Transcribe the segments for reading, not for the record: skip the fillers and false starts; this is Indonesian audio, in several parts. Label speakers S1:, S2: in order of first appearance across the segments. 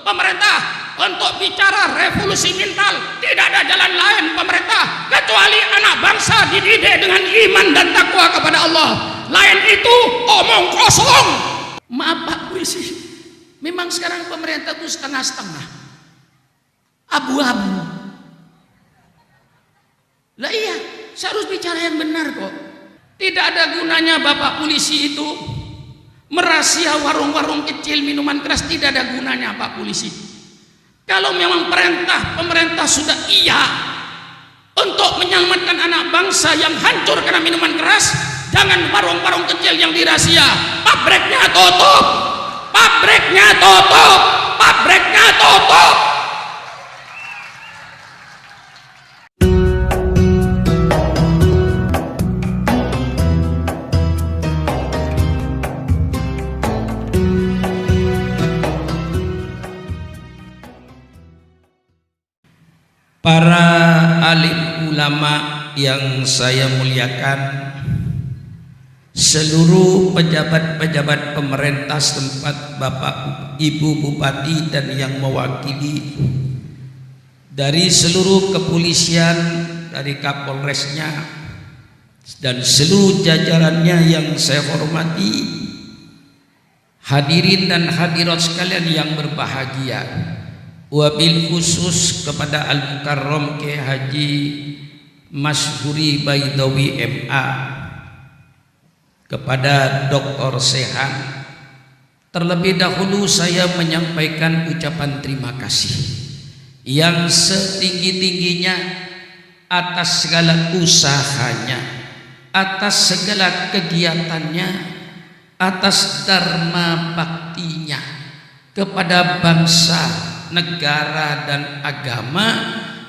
S1: pemerintah untuk bicara revolusi mental. Tidak ada jalan lain pemerintah kecuali anak bangsa dididik dengan iman dan takwa kepada Allah. Lain itu omong kosong. Maaf Pak Polisi, memang sekarang pemerintah itu setengah-setengah, abu-abu. Lah iya, saya harus bicara yang benar kok. Tidak ada gunanya Bapak Polisi itu merahasia warung-warung kecil minuman keras. Tidak ada gunanya Pak Polisi. Kalau memang pemerintah sudah iya untuk menyelamatkan anak bangsa yang hancur karena minuman keras, jangan warung-warung kecil yang dirahasia. Pabriknya tutup, pabriknya tutup, pabriknya tutup.
S2: Para alim ulama yang saya muliakan, seluruh pejabat-pejabat pemerintah setempat, Bapak Ibu Bupati dan yang mewakili, dari seluruh kepolisian, dari Kapolresnya dan seluruh jajarannya yang saya hormati, hadirin dan hadirat sekalian yang berbahagia, wabil khusus kepada Al-Mukarram Kiai Haji Masyhuri Baidawi MA, kepada Dr. Sehan, terlebih dahulu saya menyampaikan ucapan terima kasih yang setinggi-tingginya atas segala usahanya, atas segala kegiatannya, atas dharma baktinya kepada bangsa, negara dan agama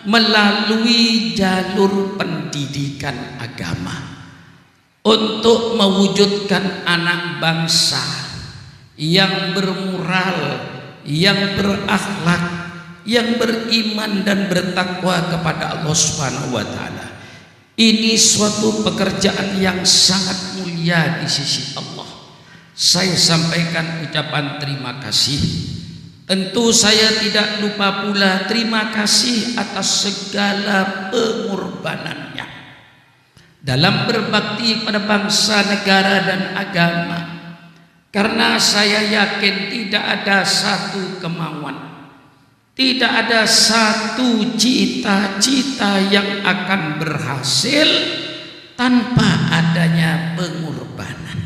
S2: melalui jalur pendidikan agama, untuk mewujudkan anak bangsa yang bermoral, yang berakhlak, yang beriman dan bertakwa kepada Allah Subhanahu wa taala. Ini suatu pekerjaan yang sangat mulia di sisi Allah. Saya sampaikan ucapan terima kasih. Tentu saya tidak lupa pula terima kasih atas segala pengorbanannya dalam berbakti pada bangsa, negara dan agama. Karena saya yakin tidak ada satu kemauan, tidak ada satu cita-cita yang akan berhasil tanpa adanya pengorbanan.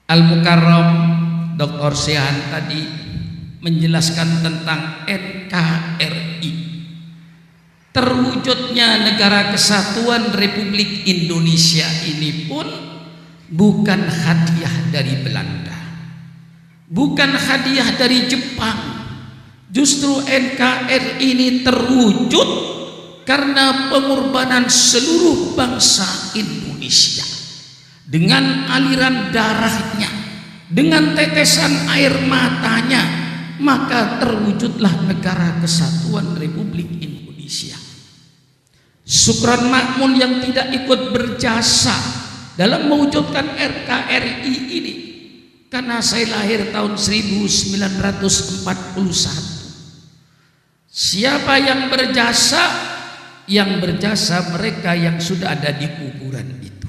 S2: Al-Mukarram Dr. Sehan tadi menjelaskan tentang NKRI, terwujudnya negara kesatuan Republik Indonesia ini pun bukan hadiah dari Belanda, bukan hadiah dari Jepang. Justru NKRI ini terwujud karena pengorbanan seluruh bangsa Indonesia. Dengan aliran darahnya, dengan tetesan air matanya, maka terwujudlah negara kesatuan Republik Indonesia. Syukran makmun yang tidak ikut berjasa dalam mewujudkan RKRI ini, karena saya lahir tahun 1941. Siapa yang berjasa? Yang berjasa mereka yang sudah ada di kuburan itu.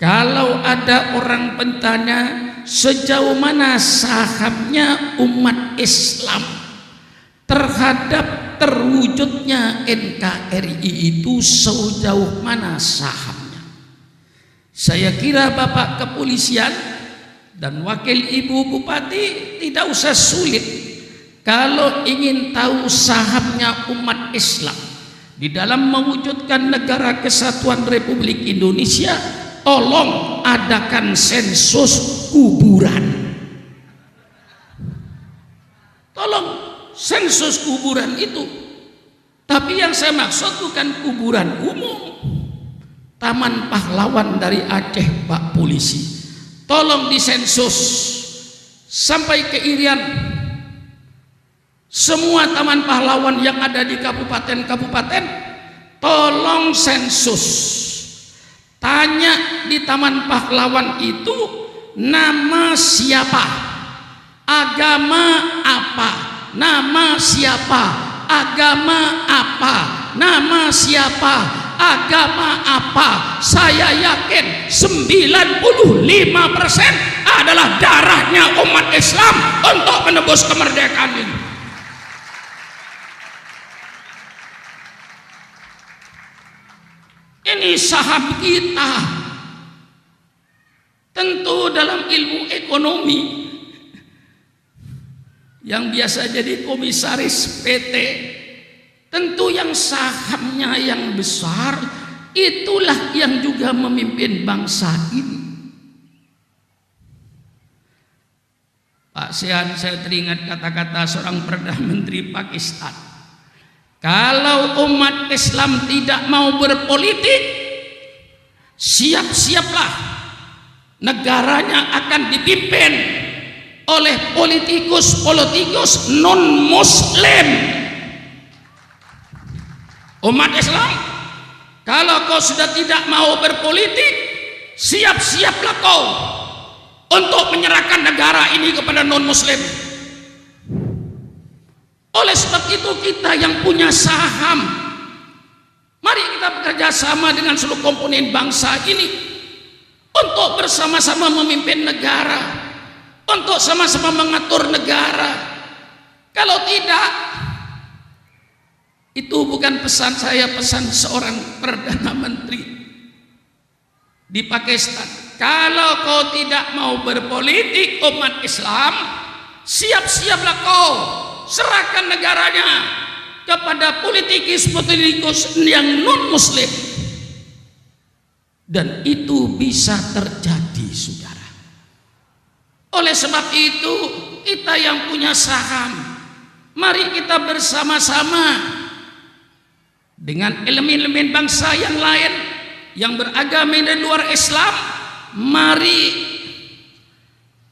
S2: Kalau ada orang bertanya sejauh mana sahamnya umat Islam terhadap terwujudnya NKRI itu, sejauh mana sahamnya, saya kira Bapak Kepolisian dan Wakil Ibu Bupati tidak usah sulit. Kalau ingin tahu sahamnya umat Islam di dalam mewujudkan negara kesatuan Republik Indonesia, tolong adakan sensus kuburan. Tolong sensus kuburan itu. Tapi yang saya maksud bukan kuburan umum. Taman Pahlawan dari Aceh, Pak Polisi, tolong disensus sampai ke Irian. Semua taman pahlawan yang ada di kabupaten-kabupaten, tolong sensus. Tanya di Taman Pahlawan itu nama siapa,
S1: Agama apa? Nama siapa? Agama apa? Nama siapa? Agama apa? Saya yakin 95% adalah darahnya umat Islam untuk menebus kemerdekaan ini. Ini saham kita. Tentu dalam ilmu ekonomi yang biasa jadi komisaris PT, tentu yang sahamnya yang besar itulah yang juga memimpin bangsa ini. Pak Sehan, saya teringat kata-kata seorang Perdana Menteri Pakistan. Kalau umat Islam tidak mau berpolitik, siap-siaplah negaranya akan dipimpin oleh politikus non-muslim. Umat Islam, kalau kau sudah tidak mau berpolitik, siap-siaplah kau untuk menyerahkan negara ini kepada non-muslim. Oleh sebab itu kita yang punya saham, mari kita bekerja sama dengan seluruh komponen bangsa ini untuk bersama-sama memimpin negara, untuk sama-sama mengatur negara. Kalau tidak, itu bukan pesan saya, pesan seorang Perdana Menteri di Pakistan. Kalau kau tidak mau berpolitik umat Islam, siap-siaplah kau serahkan negaranya kepada politikus yang non-muslim. Dan itu bisa terjadi, saudara. Oleh sebab itu, kita yang punya saham, mari kita bersama-sama dengan elemen-elemen bangsa yang lain yang beragama dari luar Islam, mari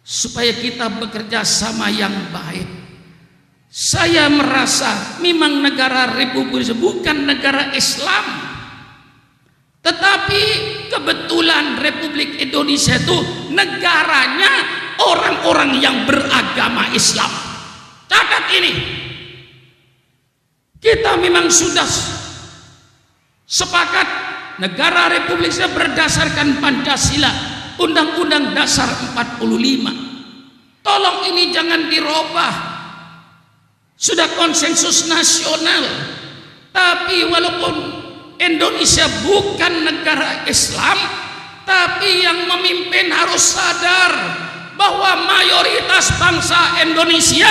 S1: supaya kita bekerja sama yang baik. Saya merasa memang negara Republik bukan negara Islam, tetapi kebetulan Republik Indonesia itu negaranya orang-orang yang beragama Islam. Catat ini, kita memang sudah sepakat negara Republik Indonesia berdasarkan Pancasila, Undang-Undang Dasar 45. Tolong ini jangan dirubah. Sudah konsensus nasional, tapi walaupun Indonesia bukan negara Islam, tapi yang memimpin harus sadar bahwa mayoritas bangsa Indonesia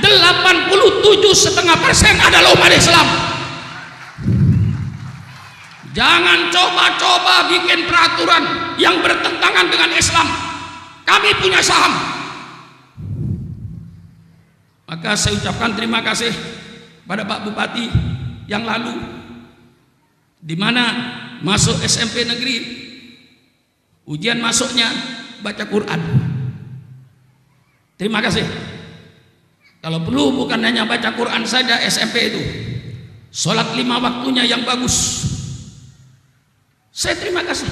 S1: 87,5% adalah umat Islam. Jangan coba-coba bikin peraturan yang bertentangan dengan Islam. Kami punya saham. Maka saya ucapkan terima kasih pada Pak Bupati yang lalu, di mana masuk SMP negeri, ujian masuknya baca Quran. Terima kasih. Kalau perlu bukan hanya baca Quran saja SMP itu, sholat 5 waktunya yang bagus. Saya terima kasih.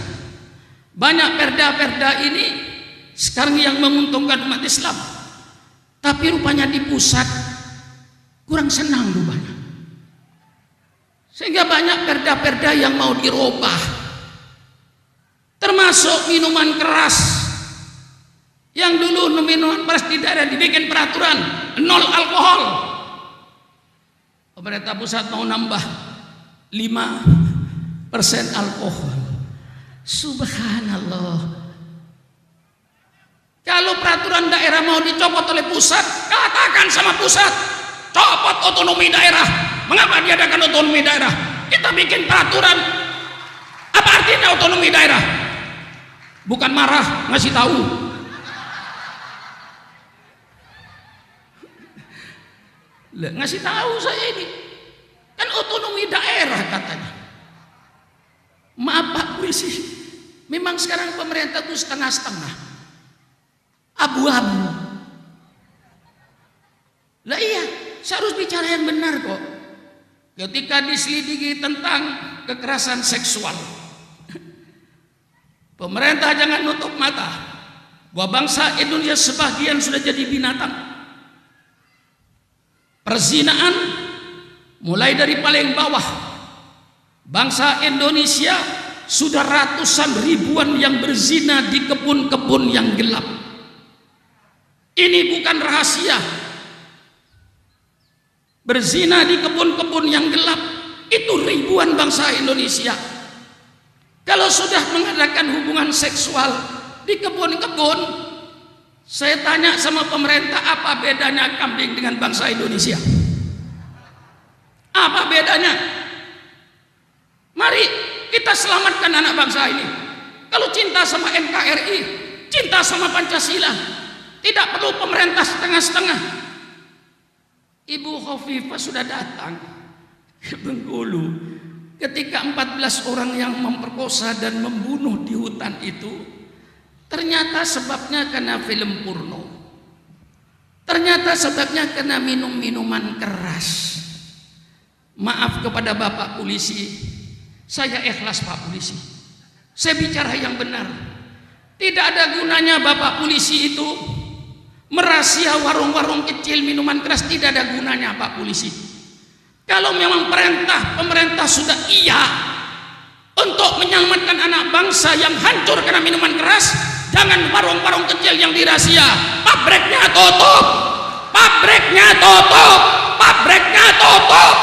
S1: Banyak perda-perda ini sekarang yang menguntungkan umat Islam. Tapi rupanya di pusat kurang senang rupanya. Sehingga banyak perda-perda yang mau dirubah. Termasuk minuman keras. Yang dulu minuman keras di daerah dibikin peraturan 0 alkohol. Pemerintah pusat mau nambah 5% alkohol. Subhanallah. Kalau peraturan daerah mau dicopot oleh pusat, katakan sama pusat, copot otonomi daerah. Mengapa diadakan otonomi daerah? Kita bikin peraturan. Apa artinya otonomi daerah? Bukan marah, ngasih tahu. Ngasih tahu saya ini. Kan otonomi daerah katanya. Maaf Pak Polisi, memang sekarang pemerintah itu setengah-setengah. Abu-abu. Lah iya, saya harus bicara yang benar kok. Ketika diselidiki tentang kekerasan seksual, pemerintah jangan nutup mata. bahwa bangsa Indonesia sebagian sudah jadi binatang. Perzinaan mulai dari paling bawah. Bangsa Indonesia sudah ratusan ribuan yang berzina di kebun-kebun yang gelap. Ini bukan rahasia. Berzina di kebun-kebun yang gelap itu ribuan bangsa Indonesia. Kalau sudah mengadakan hubungan seksual di kebun-kebun, saya tanya sama pemerintah, apa bedanya kambing dengan bangsa Indonesia? Apa bedanya? Mari kita selamatkan anak bangsa ini. Kalau cinta sama NKRI, cinta sama Pancasila, tidak perlu pemerintah setengah-setengah. Ibu Khofifah sudah datang ke Bengkulu ketika 14 orang yang memperkosa dan membunuh di hutan itu. Ternyata sebabnya karena film porno. Ternyata sebabnya karena minum-minuman keras. Maaf kepada Bapak Polisi, saya ikhlas Pak Polisi. Saya bicara yang benar. Tidak ada gunanya Bapak Polisi itu merahasia warung-warung kecil minuman keras, tidak ada gunanya Pak Polisi. Kalau memang pemerintah sudah iya untuk menyelamatkan anak bangsa yang hancur karena minuman keras, jangan warung-warung kecil yang dirahasia. Pabriknya tutup, pabriknya tutup, pabriknya tutup.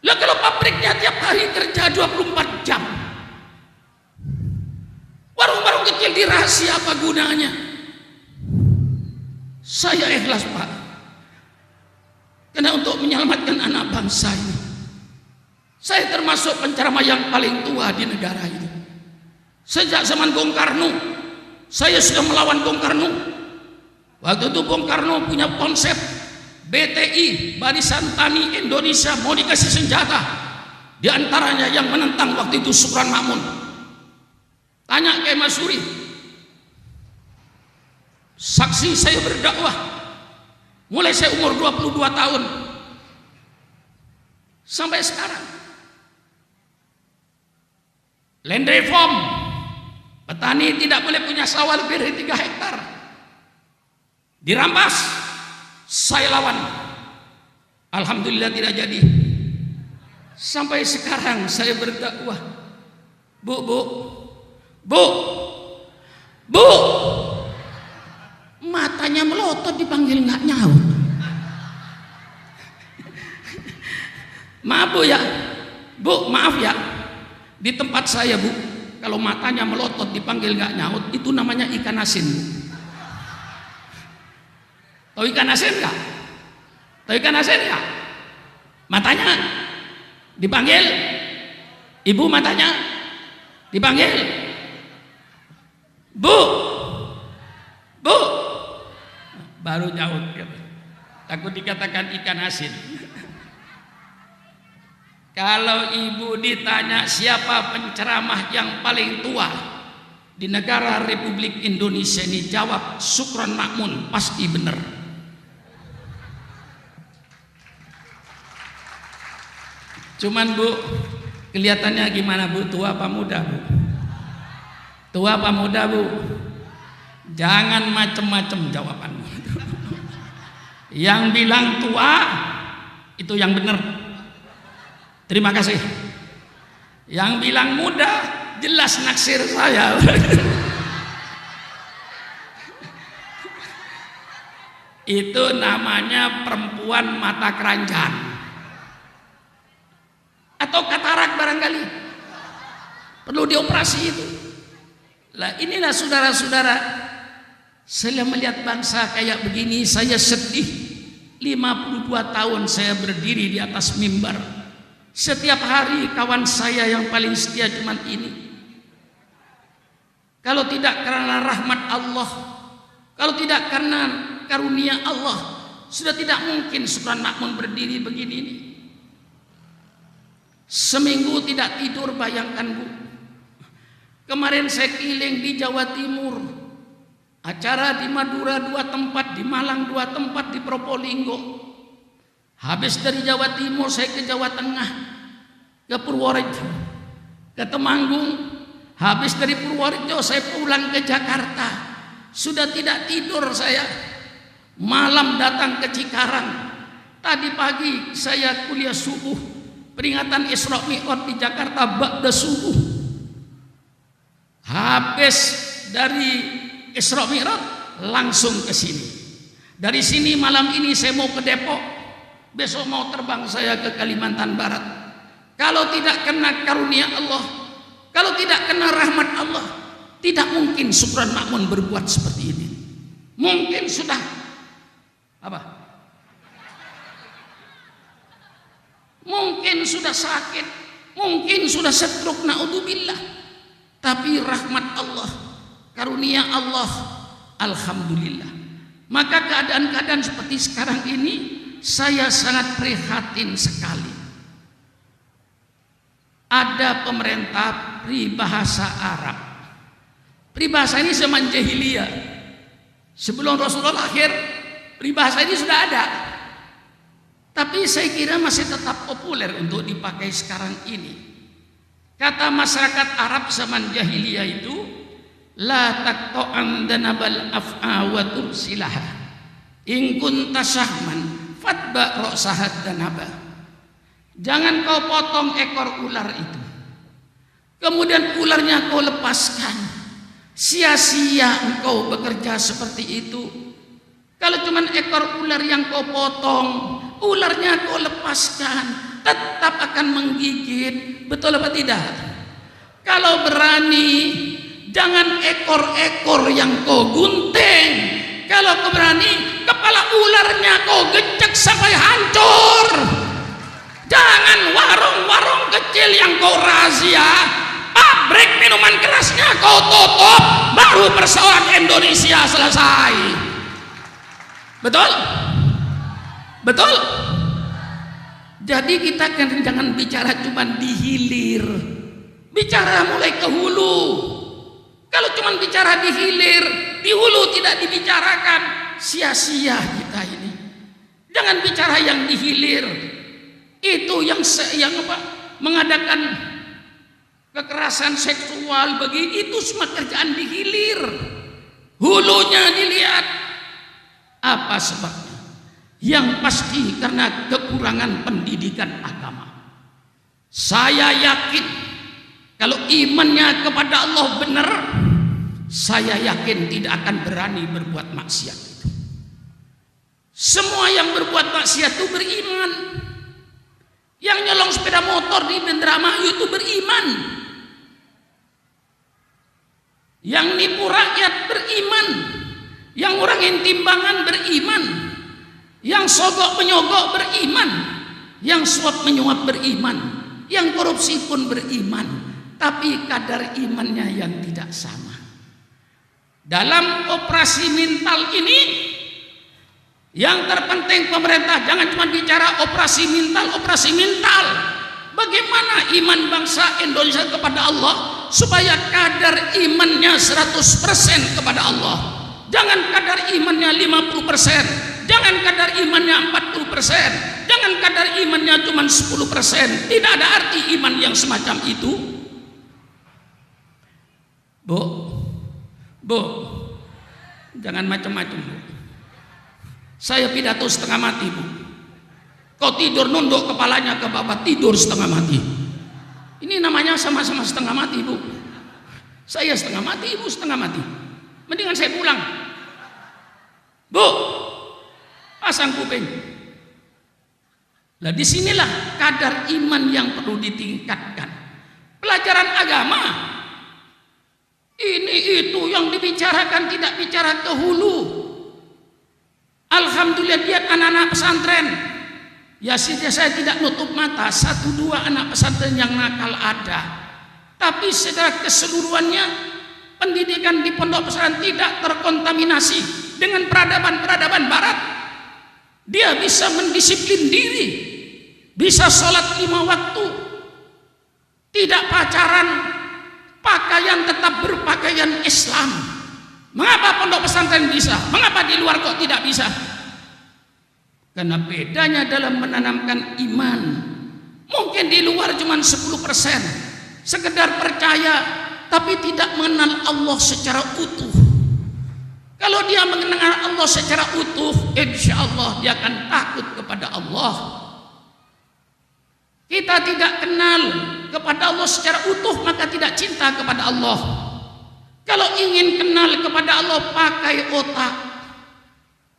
S1: Lah kalau pabriknya tiap hari kerja 24 jam, warung-warung kecil dirahasia, apa gunanya? Saya ikhlas Pak, karena untuk menyelamatkan anak bangsa ini. Saya termasuk penceramah yang paling tua di negara ini. Sejak zaman Bung Karno, saya sudah melawan Bung Karno. Waktu itu Bung Karno punya konsep BTI, Barisan Tani Indonesia, mau dikasih senjata. Di antaranya yang menentang waktu itu Supran Makmun. Tanya ke Mas Suri. Saksi saya berdakwah mulai saya umur 22 tahun sampai sekarang. Land reform, petani tidak boleh punya sawah lebih dari 3 hektar. Dirampas, saya lawan. Alhamdulillah tidak jadi. Sampai sekarang saya berdakwah. Bu, matanya melotot dipanggil nggak nyaut. Maaf Bu ya, Bu maaf ya. Di tempat saya Bu, kalau matanya melotot dipanggil nggak nyaut, itu namanya ikan asin Bu. Tahu ikan asin nggak? Tahu ikan asin nggak? Matanya dipanggil, ibu matanya dipanggil, Bu, baru nyaut. Takut dikatakan ikan asin. Kalau ibu ditanya siapa penceramah yang paling tua di negara Republik Indonesia ini, jawab Supran Makmun, pasti benar. Cuman Bu, kelihatannya gimana Bu? Tua apa muda Bu? Tua apa muda Bu? Jangan macem-macem jawabanmu. Yang bilang tua itu yang benar. Terima kasih. Yang bilang muda jelas naksir saya. Itu namanya perempuan mata keranjang atau katarak barangkali, perlu dioperasi itu. Lah inilah saudara-saudara, saya melihat bangsa kayak begini saya sedih. 52 tahun saya berdiri di atas mimbar. Setiap hari kawan saya yang paling setia cuman ini. Kalau tidak karena rahmat Allah, kalau tidak karena karunia Allah, sudah tidak mungkin Supran Makmun berdiri begini ini. Seminggu tidak tidur, bayangkan Bu. Kemarin saya keliling di Jawa Timur, acara di Madura 2 tempat, di Malang 2 tempat, di Probolinggo. Habis dari Jawa Timur saya ke Jawa Tengah, ke Purworejo. ke Temanggung. Habis dari Purworejo saya pulang ke Jakarta. Sudah tidak tidur saya. Malam datang ke Cikarang. Tadi pagi saya kuliah subuh, peringatan Isra Mi'raj di Jakarta ba'da subuh. Habis dari Isra Mi'raj langsung ke sini. Dari sini malam ini saya mau ke Depok. Besok mau terbang saya ke Kalimantan Barat. Kalau tidak kena karunia Allah, kalau tidak kena rahmat Allah, tidak mungkin Supran Makmun berbuat seperti ini. Mungkin sudah apa? Mungkin sudah sakit, mungkin sudah stroke, naudzubillah. Tapi rahmat Allah, karunia Allah, alhamdulillah. Maka keadaan-keadaan seperti sekarang ini saya sangat prihatin sekali. Ada pemerintah peribahasa Arab. Peribahasa ini zaman jahiliyah. Sebelum Rasulullah lahir, peribahasa ini sudah ada. Tapi saya kira masih tetap populer untuk dipakai sekarang ini. Kata masyarakat Arab zaman jahiliyah itu, la taqta'an danabal af'a wa tursilaha. In kunta syahman fatba ra'sahat danaba. Jangan kau potong ekor ular itu, kemudian ularnya kau lepaskan. Sia-sia engkau bekerja seperti itu. Kalau cuma ekor ular yang kau potong, ularnya kau lepaskan, tetap akan menggigit. Betul apa tidak? Kalau berani, jangan ekor-ekor yang kau gunting. Kalau kau berani, kepala ularnya kau gecek sampai hancur. Jangan warung-warung kecil yang kau razia, pabrik minuman kerasnya kau tutup, baru persoalan Indonesia selesai. Betul? Betul? Jadi kita kan jangan bicara cuma di hilir, bicara mulai ke hulu. Kalau cuma bicara di hilir, di hulu tidak dibicarakan, sia-sia kita ini. Jangan bicara yang di hilir. Itu yang apa? Mengadakan kekerasan seksual bagi itu semua kerjaan di hilir. Hulunya dilihat. Apa sebabnya? Yang pasti karena kekurangan pendidikan agama. Saya yakin kalau imannya kepada Allah benar, saya yakin tidak akan berani berbuat maksiat itu. Semua yang berbuat maksiat itu beriman. Yang nyolong sepeda motor di Indramayu itu beriman. Yang nipu rakyat beriman. Yang ngurangin timbangan beriman. Yang sogok menyogok beriman. Yang suap menyuap beriman. Yang korupsi pun beriman. Tapi kadar imannya yang tidak sama. Dalam operasi mental ini, yang terpenting pemerintah jangan cuma bicara operasi mental. Bagaimana iman bangsa Indonesia kepada Allah supaya kadar imannya 100% kepada Allah. Jangan kadar imannya 50%, jangan kadar imannya 40%, jangan kadar imannya cuma 10%. Tidak ada arti iman yang semacam itu. Bu, jangan macam-macam, Bu. Saya pidato setengah mati, Bu. Kau tidur nunduk kepalanya ke bawah, tidur setengah mati. Ini namanya sama-sama setengah mati, Bu. Saya setengah mati, Ibu setengah mati. Mendingan saya pulang. Bu, pasang kuping. Lah disinilah kadar iman yang perlu ditingkatkan. Pelajaran agama ini itu yang dibicarakan, tidak bicara ke hulu. Alhamdulillah lihat anak-anak pesantren. Ya saya tidak nutup mata, 1-2 anak pesantren yang nakal ada. Tapi secara keseluruhannya pendidikan di pondok pesantren tidak terkontaminasi dengan peradaban-peradaban barat. Dia bisa mendisiplin diri, bisa sholat 5 waktu, tidak pacaran, pakaian tetap berpakaian Islam. Mengapa pondok pesantren bisa? Mengapa di luar kok tidak bisa? Karena bedanya dalam menanamkan iman. Mungkin di luar cuma 10%, sekedar percaya tapi tidak mengenal Allah secara utuh. Kalau dia mengenal Allah secara utuh, insya Allah dia akan takut kepada Allah. Kita tidak kenal kepada Allah secara utuh, maka tidak cinta kepada Allah. Kalau ingin kenal kepada Allah, pakai otak,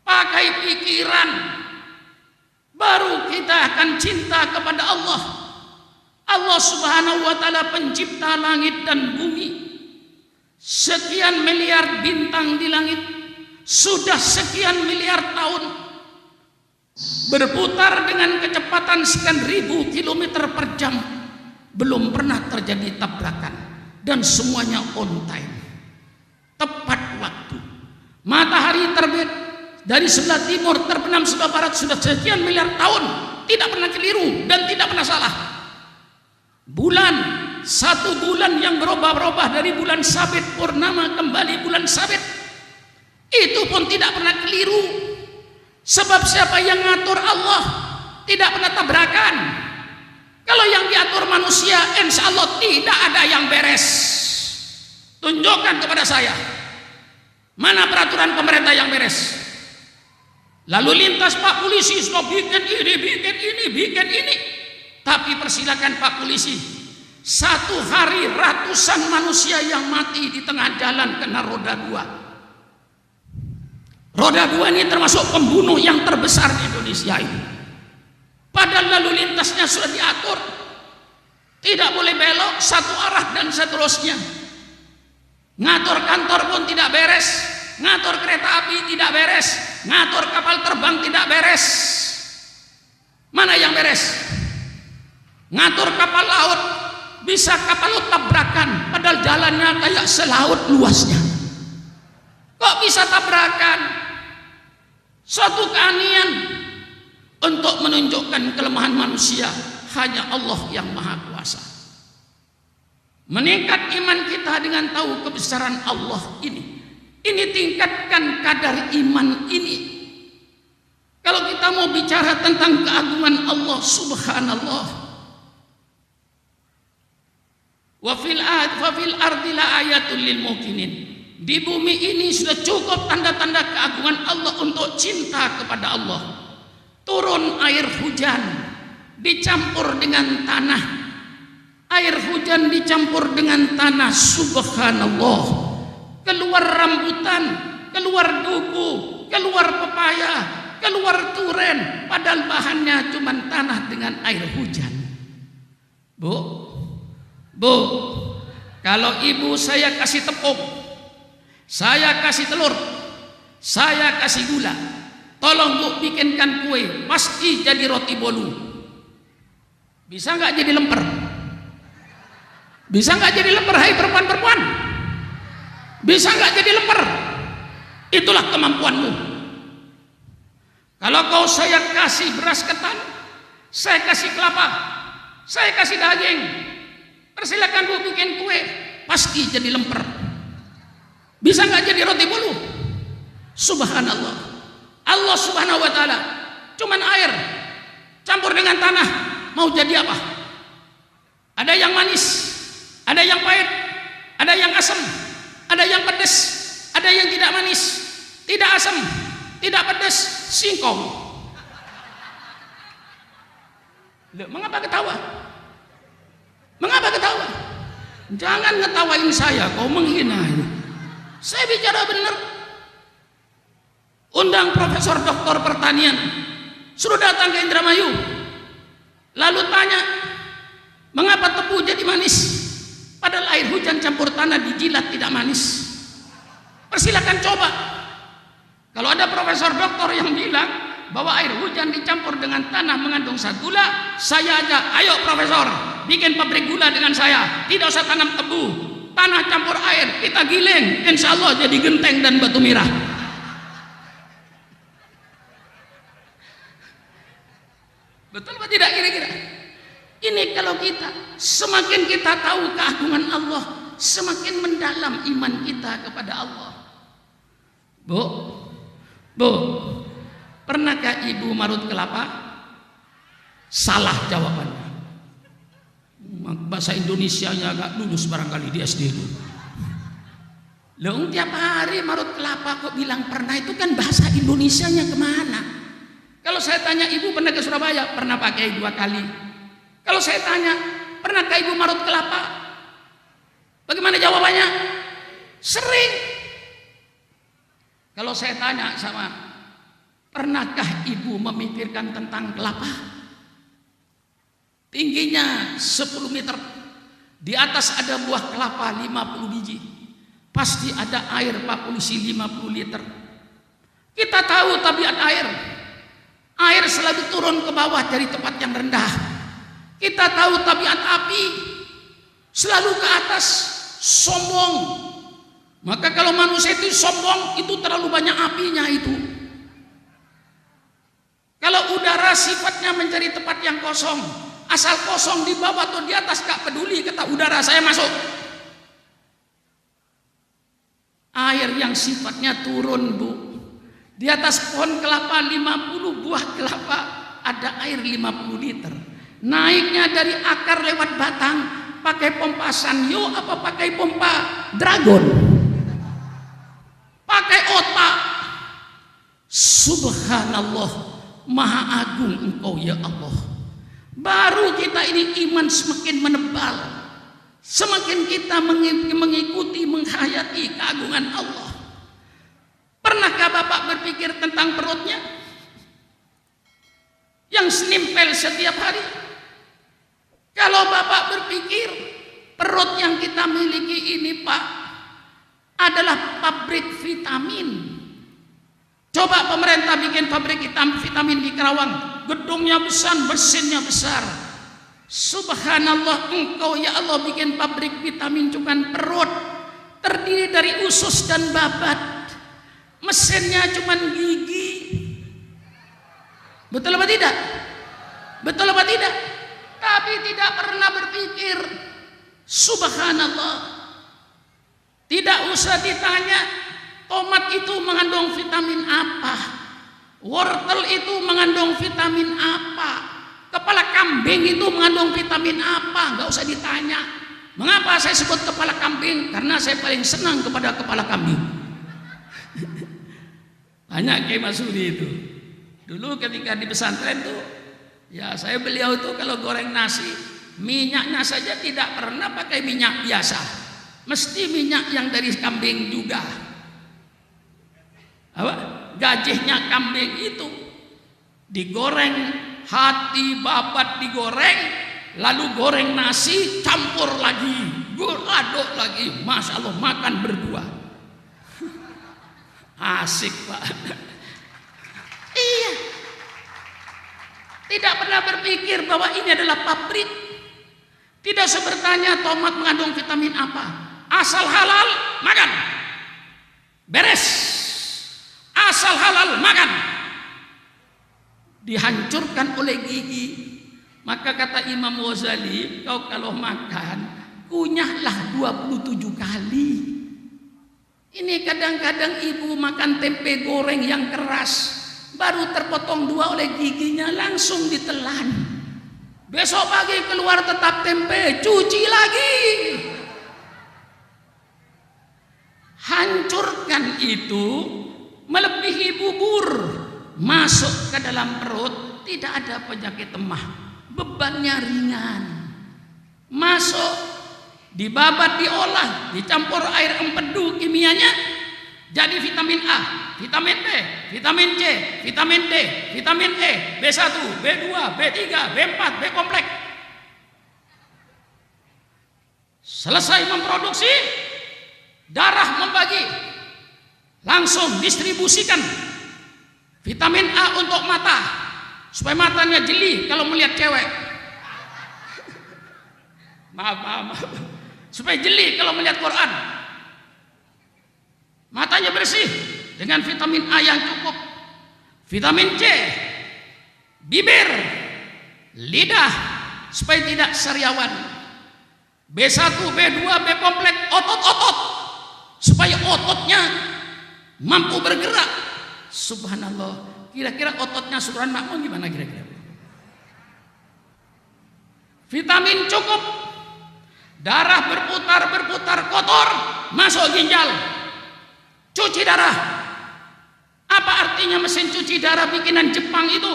S1: pakai pikiran, baru kita akan cinta kepada Allah. Allah Subhanahu wa ta'ala pencipta langit dan bumi. Sekian miliar bintang di langit, sudah sekian miliar tahun berputar dengan kecepatan sekian ribu kilometer per jam, belum pernah terjadi tabrakan, dan semuanya on time, tepat waktu. Matahari terbit dari sebelah timur, terbenam sebelah barat, sudah sekian miliar tahun, tidak pernah keliru dan tidak pernah salah. Bulan, satu bulan yang berubah-ubah dari bulan sabit purnama kembali bulan sabit, itu pun tidak pernah keliru. Sebab siapa yang ngatur Allah tidak pernah tabrakan. Kalau yang diatur manusia, insya Allah tidak ada yang beres. Tunjukkan kepada saya mana peraturan pemerintah yang beres. Lalu lintas Pak Polisi sudah bikin ini. Tapi persilakan Pak Polisi, satu hari ratusan manusia yang mati di tengah jalan kena roda 2. Roda 2 ini termasuk pembunuh yang terbesar di Indonesia ini. Padahal lalu lintasnya sudah diatur, tidak boleh belok, satu arah dan seterusnya. Ngatur kantor pun tidak beres, ngatur kereta api tidak beres, ngatur kapal terbang tidak beres. Mana yang beres? Ngatur kapal laut, bisa kapal laut tabrakan, padahal jalannya kayak selaut luasnya. Kok bisa tabrakan? Suatu keanehan. Untuk menunjukkan kelemahan manusia, hanya Allah yang maha kuasa. Meningkat iman kita dengan tahu kebesaran Allah ini. Ini tingkatkan kadar iman ini. Kalau kita mau bicara tentang keagungan Allah subhanallah, wa fil ardi la ayatul lil muqinin. Di bumi ini sudah cukup tanda-tanda keagungan Allah untuk cinta kepada Allah. Turun air hujan dicampur dengan tanah, air hujan dicampur dengan tanah, subhanallah. Keluar rambutan, keluar duku, keluar pepaya, keluar turen, padahal bahannya cuma tanah dengan air hujan. Bu, kalau ibu saya kasih tepung, saya kasih telur, saya kasih gula, tolong Bu bikinkan kue, pasti jadi roti bolu. Bisa nggak jadi lemper? Bisa nggak jadi lemper, hai perempuan-perempuan? Bisa nggak jadi lemper? Itulah kemampuanmu. Kalau kau saya kasih beras ketan, saya kasih kelapa, saya kasih daging, persilakan Bu bikin kue, pasti jadi lemper. Bisa nggak jadi roti bolu? Subhanallah. Allah subhanahu wa ta'ala cuman air campur dengan tanah, mau jadi apa? Ada yang manis, ada yang pahit, ada yang asam, ada yang pedas, ada yang tidak manis, tidak asam, tidak pedas, singkong. Loh, mengapa ketawa? Mengapa ketawa? Jangan ngetawain saya, kau menghina ini. Saya bicara benar. Undang Profesor Doktor Pertanian, suruh datang ke Indramayu, lalu tanya, mengapa tebu jadi manis? Padahal air hujan campur tanah dijilat tidak manis. Persilakan coba. Kalau ada Profesor Doktor yang bilang bahwa air hujan dicampur dengan tanah mengandung zat gula, saya ajak, ayo Profesor, bikin pabrik gula dengan saya. Tidak usah tanam tebu, tanah campur air, kita giling, insya Allah jadi genteng dan batu merah. Betul atau tidak kira-kira? Ini kalau kita, semakin kita tahu keagungan Allah, semakin mendalam iman kita kepada Allah. Bu, pernahkah ibu marut kelapa? Salah jawabannya. bahasa Indonesianya agak lulus barangkali di SD itu. Loh, tiap hari marut kelapa kok bilang pernah, itu kan bahasa Indonesianya kemana? Kalau saya tanya ibu pernah ke Surabaya, pernah pakai 2 kali. Kalau saya tanya pernahkah ibu marut kelapa, bagaimana jawabannya? Sering. Kalau saya tanya sama, pernahkah ibu memikirkan tentang kelapa? Tingginya 10 meter, di atas ada buah kelapa 50 biji. Pasti ada air Pak Polisi 50 liter. Kita tahu tabiat air. Air selalu turun ke bawah dari tempat yang rendah. Kita tahu tabiat api, selalu ke atas, sombong. Maka kalau manusia itu sombong, itu terlalu banyak apinya itu. Kalau udara sifatnya mencari tempat yang kosong, asal kosong di bawah atau di atas gak peduli, kata udara saya masuk. Air yang sifatnya turun, Bu. Di atas pohon kelapa 50 buah kelapa ada air 50 liter. Naiknya dari akar lewat batang pakai pompa Sanyo apa pakai pompa Dragon? Pakai otak. Subhanallah, Maha Agung Engkau ya Allah. Baru kita ini iman semakin menebal. Semakin kita mengikuti, menghayati keagungan Allah. Pernahkah Bapak berpikir tentang perutnya yang nempel setiap hari? Kalau Bapak berpikir perut yang kita miliki ini, Pak, adalah pabrik vitamin. Coba pemerintah bikin pabrik vitamin di Karawang, gedungnya besar, mesinnya besar. Subhanallah, Engkau ya Allah bikin pabrik vitamin cuman perut, terdiri dari usus dan babat, mesinnya cuman gigi. Betul apa tidak? Betul apa tidak? Tapi tidak pernah berpikir, subhanallah, tidak usah ditanya tomat itu mengandung vitamin apa, wortel itu mengandung vitamin apa, kepala kambing itu mengandung vitamin apa, nggak usah ditanya. Mengapa saya sebut kepala kambing? Karena saya paling senang kepada kepala kambing. Banyak Kiai Masudi itu. Dulu ketika di pesantren tuh, ya saya beliau itu kalau goreng nasi, minyaknya saja tidak pernah pakai minyak biasa, mesti minyak yang dari kambing juga. Apa? Gajihnya kambing itu digoreng, hati babat digoreng, lalu goreng nasi, campur lagi, aduk lagi, Masya Allah, makan berdua. Asik Pak. Iya. Tidak pernah berpikir bahwa ini adalah pabrik. Tidak usah bertanya tomat mengandung vitamin apa, asal halal makan, beres. Asal halal makan. Dihancurkan oleh gigi. Maka kata Imam Ghazali, kau kalau makan kunyahlah 27 kali. Ini kadang-kadang ibu makan tempe goreng yang keras, baru terpotong 2 oleh giginya, langsung ditelan. Besok pagi keluar tetap tempe, cuci lagi. Hancurkan itu melebihi bubur, masuk ke dalam perut, tidak ada penyakit emah, bebannya ringan. Masuk, dibabat, diolah, dicampur air empedu kimianya, jadi vitamin A, vitamin B, vitamin C, vitamin D, vitamin E, B1, B2, B3, B4, B kompleks. Selesai memproduksi, darah membagi, langsung distribusikan vitamin A untuk mata, supaya matanya jeli kalau melihat cewek. Maaf. Supaya jeli kalau melihat Quran. Matanya bersih dengan vitamin A yang cukup. Vitamin C, bibir, lidah supaya tidak sariawan. B1, B2, B kompleks, otot-otot supaya ototnya mampu bergerak. Subhanallah. Kira-kira ototnya Subhan Makmun gimana kira-kira? Vitamin cukup, darah berputar kotor masuk ginjal, cuci darah. Apa artinya mesin cuci darah bikinan Jepang itu?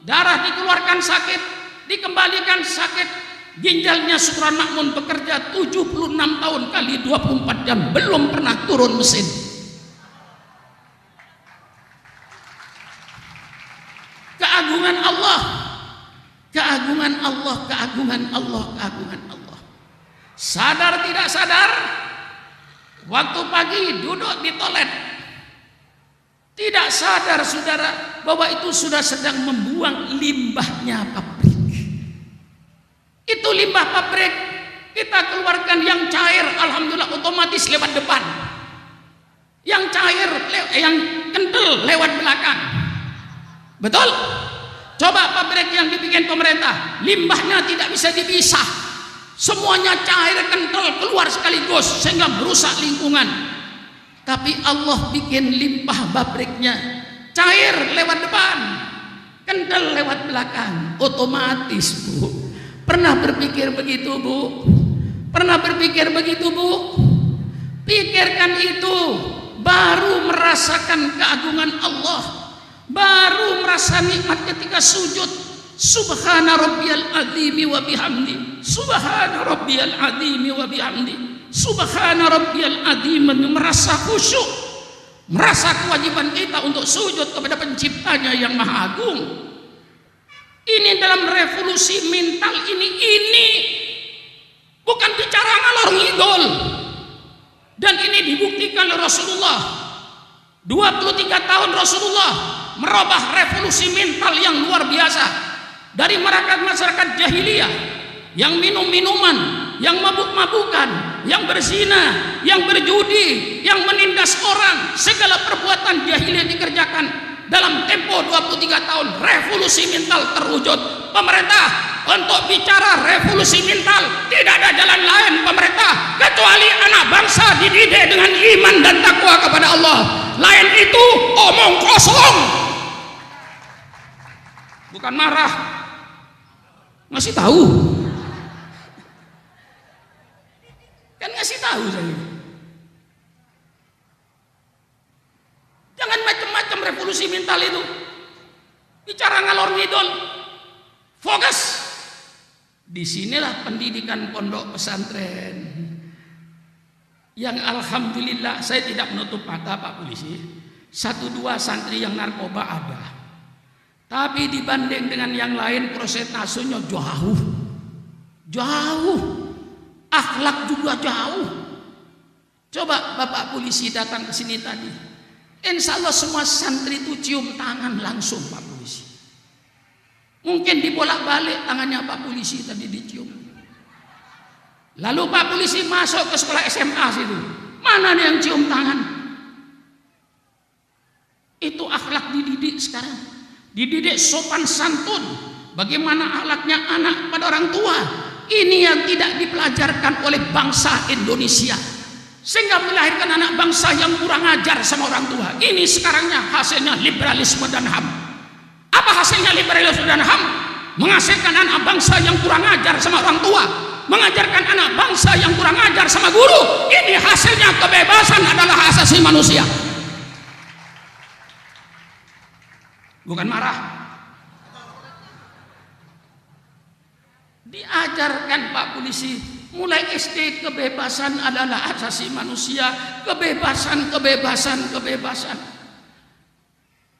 S1: Darah dikeluarkan sakit, dikembalikan sakit. Ginjalnya Supran Makmun bekerja 76 tahun kali 24 jam, belum pernah turun mesin. Keagungan Allah, keagungan Allah, keagungan Allah, keagungan Allah. Sadar tidak sadar, waktu pagi duduk di toilet, tidak sadar saudara bahwa itu sudah sedang membuang limbahnya pabrik. Itu limbah pabrik kita keluarkan yang cair, alhamdulillah otomatis lewat depan. Yang cair, yang kental lewat belakang. Betul? Coba pabrik yang dibikin pemerintah, limbahnya tidak bisa dipisah. Semuanya cair kental keluar sekaligus sehingga merusak lingkungan. Tapi Allah bikin limbah pabriknya cair lewat depan, kental lewat belakang, otomatis, Bu. Pernah berpikir begitu, Bu? Pernah berpikir begitu, Bu? Pikirkan itu, baru merasakan keagungan Allah, baru merasa nikmat ketika sujud. Subhana rabbiyal azimi wa bihamdi, subhana rabbiyal azimi wa bihamdi, subhana rabbiyal azim. Merasa khusyuk, merasa kewajiban kita untuk sujud kepada penciptanya yang maha agung. Ini dalam revolusi mental ini bukan bicara ngalor ngidol. Dan ini dibuktikan oleh Rasulullah. 23 tahun Rasulullah merubah revolusi mental yang luar biasa. Dari masyarakat jahiliyah yang minum-minuman, yang mabuk-mabukan, yang berzina, yang berjudi, yang menindas orang, segala perbuatan jahiliyah dikerjakan. Dalam tempo 23 tahun revolusi mental terwujud. Pemerintah untuk bicara revolusi mental tidak ada jalan lain pemerintah kecuali anak bangsa dididik dengan iman dan takwa kepada Allah. Lain itu omong kosong. Bukan marah, ngasih tahu. Kan ngasih tahu saya. Jangan macam-macam revolusi mental itu. Bicara ngalor ngidol. Fokus. Disinilah pendidikan pondok pesantren. Yang alhamdulillah saya tidak menutup mata Pak Polisi. 1-2 santri yang narkoba ada. Tapi dibanding dengan yang lain prosentasenya jauh. Jauh. Akhlak juga jauh. Coba Bapak Polisi datang ke sini tadi. Insya Allah semua santri itu cium tangan langsung Pak Polisi. Mungkin dibolak-balik tangannya Pak Polisi tadi dicium. Lalu Pak Polisi masuk ke sekolah SMA situ. Mana nih yang cium tangan? Itu akhlak dididik sekarang. Dididik sopan santun. Bagaimana akhlaknya anak pada orang tua. Ini yang tidak dipelajarkan oleh bangsa Indonesia. Sehingga melahirkan anak bangsa yang kurang ajar sama orang tua. Ini sekarangnya hasilnya liberalisme dan HAM. Apa hasilnya liberalisme dan HAM? Menghasilkan anak bangsa yang kurang ajar sama orang tua, mengajarkan anak bangsa yang kurang ajar sama guru. Ini hasilnya kebebasan adalah hak asasi manusia. Bukan marah. Diajarkan Pak Polisi mulai SD kebebasan adalah hak asasi manusia, kebebasan.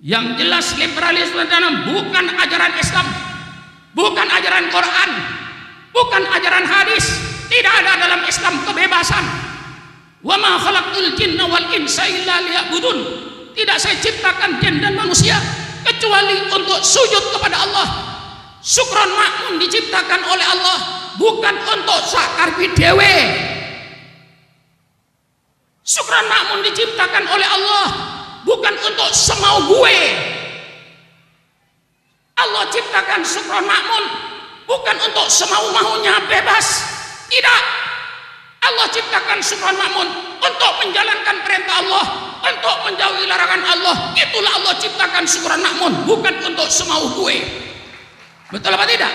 S1: Yang jelas liberalisme dan bukan ajaran Islam, bukan ajaran Quran, bukan ajaran hadis. Tidak ada dalam Islam kebebasan. Wa ma khalaqtul jinna wal insa illa liya'budun. Tidak saya ciptakan jin dan manusia kecuali untuk sujud kepada Allah. Syukron makmun diciptakan oleh Allah, bukan untuk sakarpi dewe. Syukron makmun diciptakan oleh Allah, bukan untuk semau gue. Allah ciptakan syukron makmun bukan untuk semau-maunya bebas. Tidak. Allah ciptakan syukron makmun untuk menjalankan perintah Allah, untuk menjauhi larangan Allah. Itulah Allah ciptakan syukron makmun, bukan untuk semau gue. Betul apa tidak?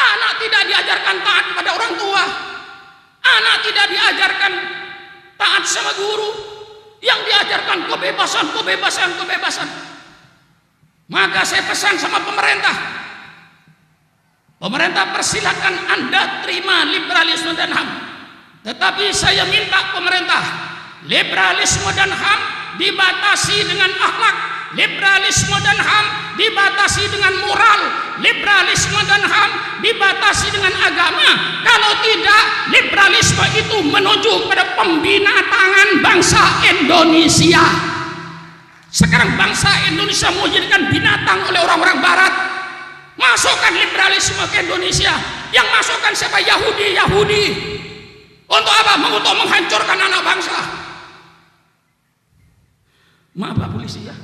S1: Anak tidak diajarkan taat kepada orang tua. Anak tidak diajarkan taat sama guru. Yang diajarkan kebebasan. Maka saya pesan sama pemerintah. Pemerintah persilakan Anda terima liberalisme dan HAM. Tetapi saya minta pemerintah, liberalisme dan HAM dibatasi dengan akhlak. Liberalisme dan HAM dibatasi dengan moral. Liberalisme dan HAM dibatasi dengan agama. Kalau tidak, liberalisme itu menuju pada pembinatangan bangsa Indonesia. Sekarang bangsa Indonesia mau dijadikan binatang oleh orang-orang barat. Masukkan liberalisme ke Indonesia. Yang masukkan siapa? Yahudi. Untuk apa? Untuk menghancurkan anak bangsa. Maaf Pak Polisi ya.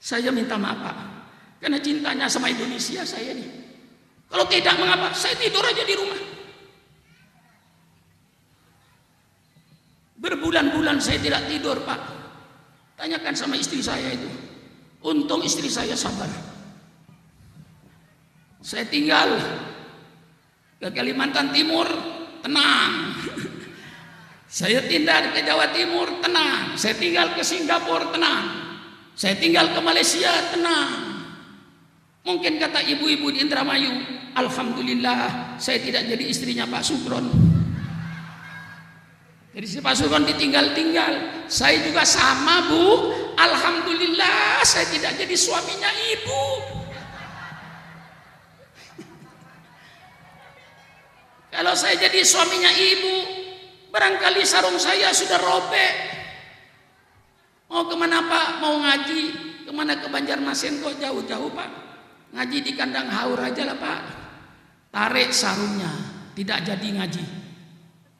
S1: Saya minta maaf Pak, karena cintanya sama Indonesia saya nih. Kalau tidak mengapa, saya tidur aja di rumah. Berbulan-bulan saya tidak tidur Pak. Tanyakan sama istri saya itu. Untung istri saya sabar. Saya tinggal ke Kalimantan Timur, tenang. Saya tinggal ke Jawa Timur, tenang. Saya tinggal ke Singapura, tenang. Saya tinggal ke Malaysia, tenang. Mungkin kata ibu-ibu di Indramayu, alhamdulillah saya tidak jadi istrinya Pak Sugron. Jadi si Pak Sugron ditinggal-tinggal. Saya juga sama Bu, alhamdulillah saya tidak jadi suaminya ibu. Kalau saya jadi suaminya ibu, barangkali sarung saya sudah robek. Mau kemana Pak? Mau ngaji? Kemana? Ke Banjarmasin kok jauh-jauh Pak? Ngaji di kandang haur aja lah Pak. Tarik sarungnya, tidak jadi ngaji.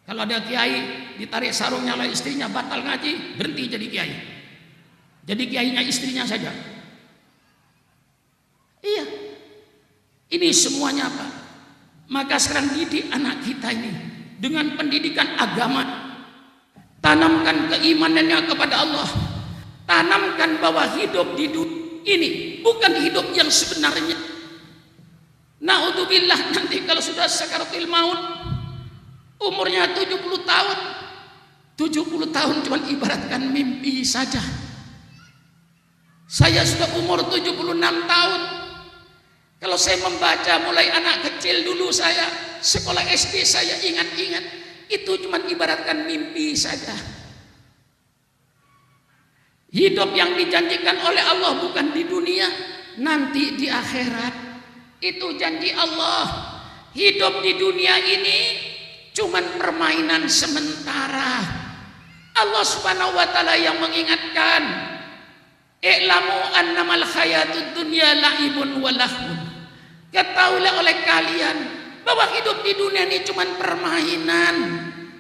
S1: Kalau ada kiai ditarik sarungnya oleh istrinya, batal ngaji, berhenti jadi kiai. Jadi kiainya istrinya saja. Iya. Ini semuanya Pak. Maka sekarang didik anak kita ini dengan pendidikan agama. Tanamkan keimanannya kepada Allah. Tanamkan bahwa hidup di dunia ini bukan hidup yang sebenarnya. Na'udzubillah, nanti kalau sudah sakaratul maut, umurnya 70 tahun. 70 tahun cuma ibaratkan mimpi saja. Saya sudah umur 76 tahun. Kalau saya membaca mulai anak kecil dulu saya, sekolah SD saya ingat-ingat, itu cuma ibaratkan mimpi saja. Hidup yang dijanjikan oleh Allah bukan di dunia, nanti di akhirat. Itu janji Allah. Hidup di dunia ini cuman permainan sementara. Allah Subhanahu wa taala yang mengingatkan, "I'lamu annamal hayatud dunya la'ibun wa lahun." Ketahuilah oleh kalian bahwa hidup di dunia ini cuman permainan.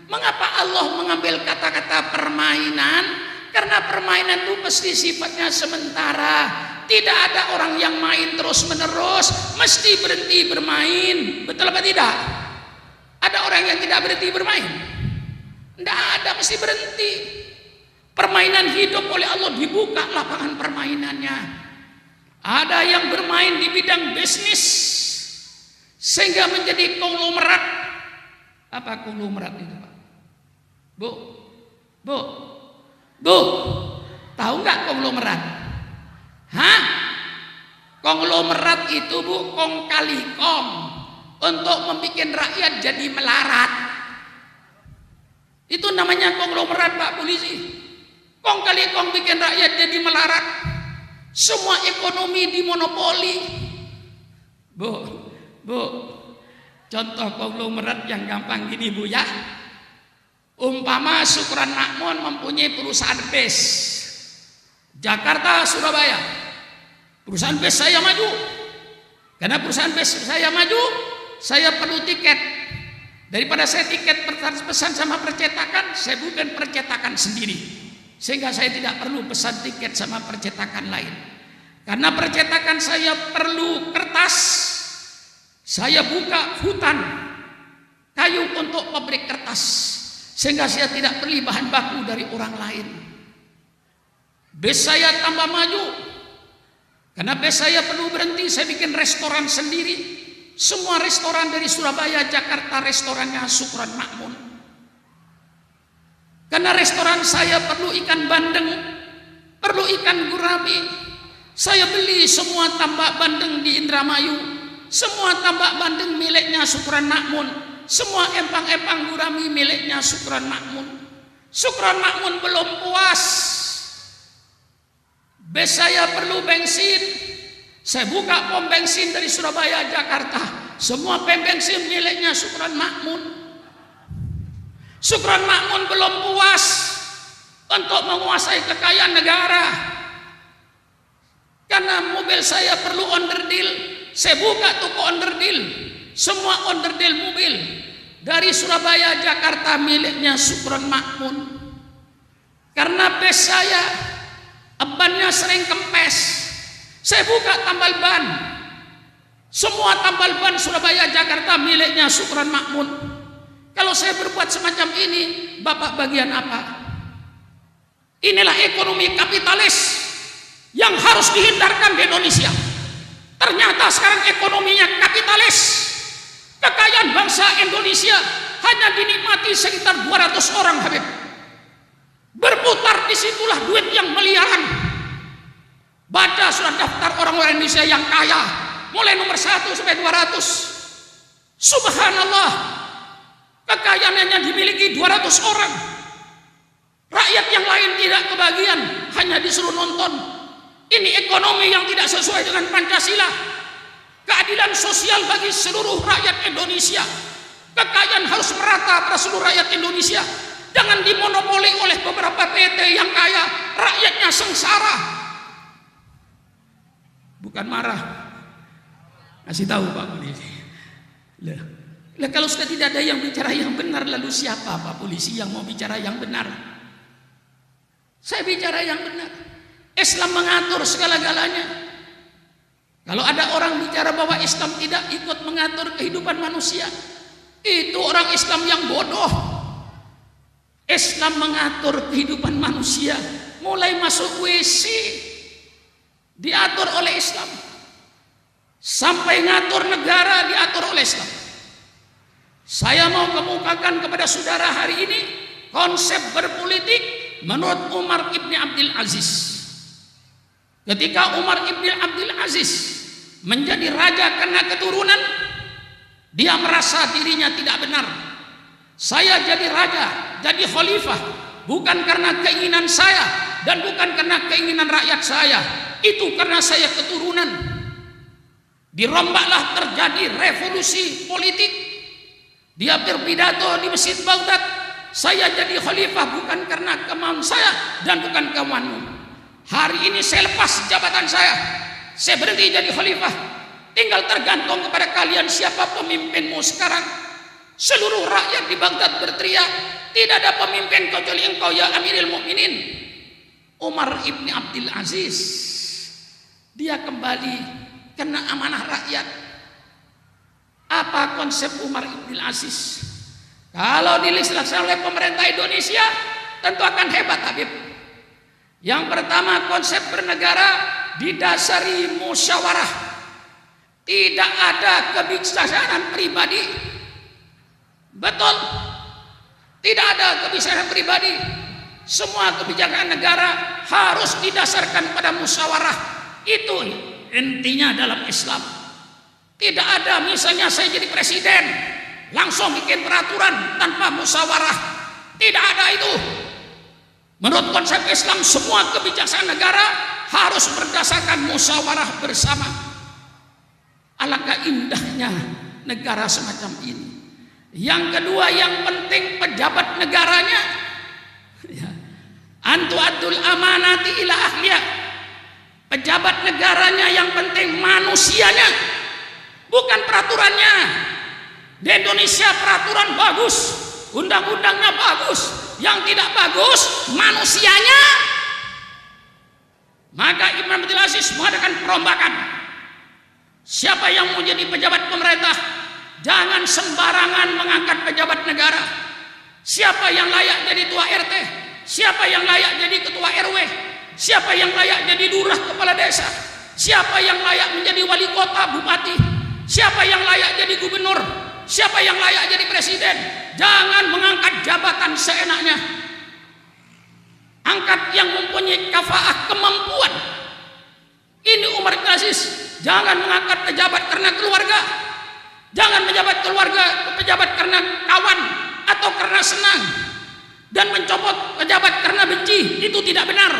S1: Mengapa Allah mengambil kata-kata permainan? Karena permainan itu pasti sifatnya sementara. Tidak ada orang yang main terus menerus, mesti berhenti bermain. Betul apa tidak? Ada orang yang tidak berhenti bermain? Tidak ada, mesti berhenti. Permainan hidup oleh Allah dibuka lapangan permainannya. Ada yang bermain di bidang bisnis sehingga menjadi konglomerat. Apa konglomerat itu Pak? Bu, tahu nggak konglomerat? Hah? Konglomerat itu Bu, kong kali kong, untuk membuat rakyat jadi melarat. Itu namanya konglomerat Pak Polisi. Kong kali kong bikin rakyat jadi melarat. Semua ekonomi dimonopoli. Bu, contoh konglomerat yang gampang gini Bu ya. Umpama Syukran Makmun mempunyai perusahaan bis Jakarta Surabaya. Perusahaan bis saya maju. Karena perusahaan bis saya maju, saya perlu tiket. Daripada saya tiket pesan sama percetakan, saya bukan percetakan sendiri. Sehingga saya tidak perlu pesan tiket sama percetakan lain. Karena percetakan saya perlu kertas, saya buka hutan kayu untuk pabrik kertas. Sehingga saya tidak beli bahan baku dari orang lain. Bis saya tambah maju. Karena saya perlu berhenti, saya bikin restoran sendiri. Semua restoran dari Surabaya, Jakarta, restorannya Sukron Makmun. Karena restoran saya perlu ikan bandeng, perlu ikan gurami. Saya beli semua tambak bandeng di Indramayu, semua tambak bandeng miliknya Sukron Makmun, semua empang-empang gurami miliknya Sukron Makmun. Sukron Makmun belum puas. Saya perlu bensin. Saya buka pom bensin dari Surabaya, Jakarta. Semua pom bensin miliknya Sukron Makmun. Sukron Makmun belum puas untuk menguasai kekayaan negara. Karena mobil saya perlu onderdil. Saya buka toko onderdil. Semua onderdil mobil dari Surabaya, Jakarta miliknya Sukron Makmun. Karena bus saya bannya sering kempes, saya buka tambal ban. Semua tambal ban Surabaya, Jakarta miliknya Sukron Makmun. Kalau saya berbuat semacam ini, Bapak bagian apa? Inilah ekonomi kapitalis yang harus dihindarkan di Indonesia. Ternyata sekarang ekonominya kapitalis. Kekayaan bangsa Indonesia hanya dinikmati sekitar 200 orang, Habib. Berputar disitulah duit yang miliaran. Baca surat daftar orang-orang Indonesia yang kaya, mulai nomor 1 sampai 200. Subhanallah, kekayaannya dimiliki 200 orang. Rakyat yang lain tidak kebagian, hanya disuruh nonton. Ini ekonomi yang tidak sesuai dengan Pancasila. Keadilan sosial bagi seluruh rakyat Indonesia. Kekayaan harus merata pada seluruh rakyat Indonesia. Jangan dimonopoli oleh beberapa PT yang kaya, rakyatnya sengsara. Bukan marah, kasih tahu Pak Polisi. Lah kalau sudah tidak ada yang bicara yang benar, lalu siapa Pak Polisi yang mau bicara yang benar? Saya bicara yang benar. Islam mengatur segala-galanya. Kalau ada orang bicara bahwa Islam tidak ikut mengatur kehidupan manusia, itu orang Islam yang bodoh. Islam mengatur kehidupan manusia, mulai masuk WC diatur oleh Islam, sampai ngatur negara diatur oleh Islam. Saya mau kemukakan kepada saudara hari ini konsep berpolitik menurut Umar ibn Abdul Aziz. Ketika Umar ibn Abdul Aziz menjadi raja karena keturunan, dia merasa dirinya tidak benar. Saya jadi raja, jadi khalifah bukan karena keinginan saya dan bukan karena keinginan rakyat saya, itu karena saya keturunan. Dirombaklah terjadi revolusi politik. Dia berpidato di Masjid Baghdad, saya jadi khalifah bukan karena kemauan saya dan bukan kemauanmu. Hari ini saya lepas jabatan saya berhenti jadi khalifah. Tinggal tergantung kepada kalian siapa pemimpinmu sekarang. Seluruh rakyat di Baghdad berteriak, tidak ada pemimpin kecuali engkau ya Amirul Mukminin. Umar ibn Abdul Aziz, dia kembali kena amanah rakyat. Apa konsep Umar ibn Aziz? Kalau dilaksanakan oleh pemerintah Indonesia, tentu akan hebat, Habib. Yang pertama, konsep bernegara didasari musyawarah. Tidak ada kebijaksanaan pribadi. Betul, tidak ada kebijaksanaan pribadi. Semua kebijakan negara harus didasarkan pada musyawarah. Itu intinya dalam Islam. Tidak ada misalnya saya jadi presiden langsung bikin peraturan tanpa musyawarah. Tidak ada itu. Menurut konsep Islam, semua kebijaksanaan negara harus berdasarkan musyawarah bersama. Alangkah indahnya negara semacam ini. Yang kedua yang penting pejabat negaranya antu adul amanati ila ahliya. Pejabat negaranya yang penting manusianya, bukan peraturannya. Di Indonesia peraturan bagus, undang-undangnya bagus, yang tidak bagus manusianya. Maka Ibn Abdul Aziz mengadakan perombakan. Siapa yang mau jadi pejabat pemerintah, jangan sembarangan mengangkat pejabat negara. Siapa yang layak jadi ketua RT, siapa yang layak jadi ketua RW, siapa yang layak jadi lurah kepala desa, Siapa yang layak menjadi wali kota, bupati? Siapa yang layak jadi gubernur? Siapa yang layak jadi presiden? Jangan mengangkat jabatan seenaknya. Angkat yang mempunyai kafaah, kemampuan. Ini Umar bin Aziz. Jangan mengangkat pejabat karena keluarga. Jangan pejabat karena kawan atau karena senang. Dan mencopot pejabat karena benci. Itu tidak benar.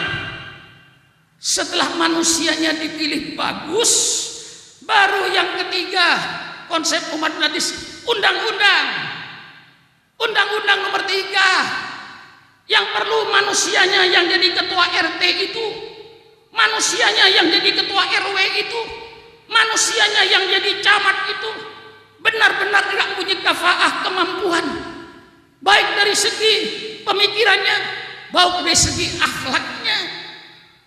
S1: Setelah manusianya dipilih bagus, baru yang ketiga konsep Umar bin Aziz, undang-undang nomor 3 yang perlu manusianya yang jadi ketua RT itu, manusianya yang jadi ketua RW itu, manusianya yang jadi camat itu benar-benar tidak punya kafaah, kemampuan, baik dari segi pemikirannya, baik dari segi akhlaknya.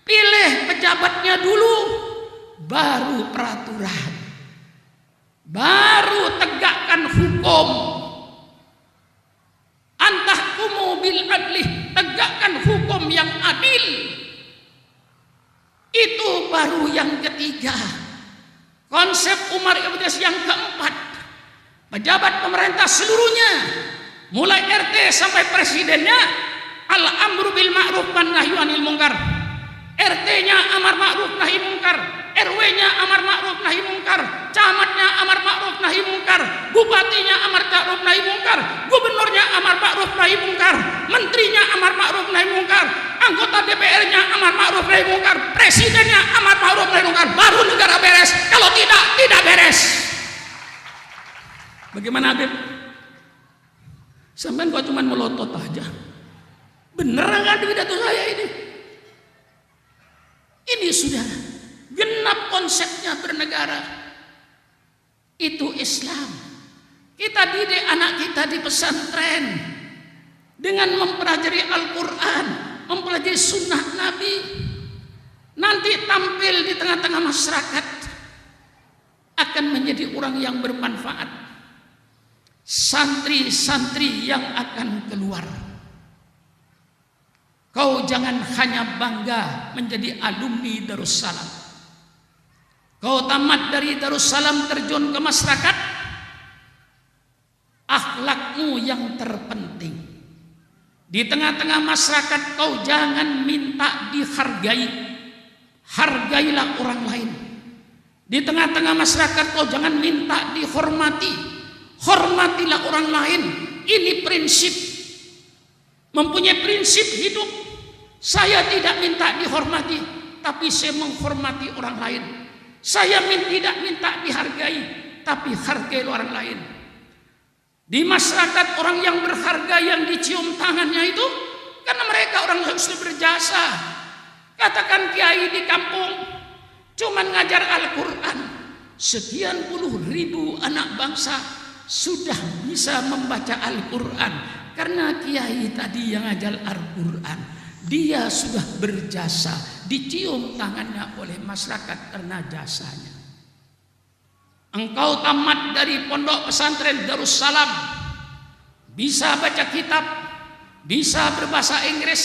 S1: Pilih pejabatnya dulu, baru peraturan, baru tegakkan hukum. Antahkumu bil adli, tegakkan hukum yang adil. Itu baru yang ketiga. Konsep Umar bin Aziz yang keempat, pejabat pemerintah seluruhnya, mulai RT sampai presidennya, al-amru bil ma'ruf wan nahyu anil munkar. RT-nya amar ma'ruf nahi munkar, RW-nya amar ma'ruf nahi munkar, camatnya amar ma'ruf nahi munkar, bupatinya amar ma'ruf nahi munkar, gubernurnya amar ma'ruf nahi munkar, menterinya amar ma'ruf nahi munkar, anggota DPR-nya amar ma'ruf nahi munkar, presidennya amar ma'ruf nahi munkar. Baru negara beres. Kalau tidak beres. Bagaimana, Habib? Sampai kau cuma melotot aja. Bener nggak pidato saya ini? Ini sudah genap konsepnya bernegara. Itu Islam. Kita didik anak kita di pesantren dengan mempelajari Al-Quran, mempelajari sunnah Nabi. Nanti tampil di tengah-tengah masyarakat akan menjadi orang yang bermanfaat. Santri-santri yang akan keluar. Kau jangan hanya bangga menjadi alumni Darussalam. Kau tamat dari Darussalam terjun ke masyarakat, akhlakmu yang terpenting. Di tengah-tengah masyarakat kau jangan minta dihargai, hargailah orang lain. Di tengah-tengah masyarakat kau jangan minta dihormati, hormatilah orang lain. Ini prinsip, mempunyai prinsip hidup. Saya tidak minta dihormati, tapi saya menghormati orang lain. Saya tidak minta dihargai, tapi hargai orang lain. Di masyarakat orang yang berharga yang dicium tangannya itu karena mereka orang yang sudah berjasa. Katakan kiai di kampung cuman ngajar Al-Quran, sekian puluh ribu anak bangsa sudah bisa membaca Al-Quran karena kiai tadi yang ngajar Al-Quran. Dia sudah berjasa, dicium tangannya oleh masyarakat karena jasanya. Engkau tamat dari pondok pesantren Darussalam, bisa baca kitab, bisa berbahasa Inggris,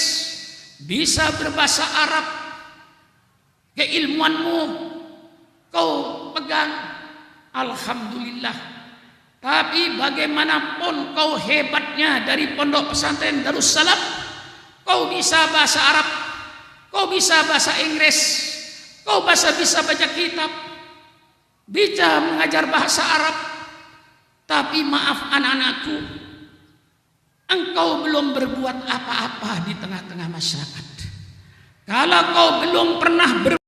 S1: bisa berbahasa Arab. Keilmuanmu kau pegang, alhamdulillah. Tapi bagaimanapun kau hebatnya dari pondok pesantren Darussalam, kau bisa bahasa Arab, kau bisa bahasa Inggris, kau bisa baca kitab, bisa mengajar bahasa Arab. Tapi maaf anak-anakku, engkau belum berbuat apa-apa di tengah-tengah masyarakat. Kalau kau belum pernah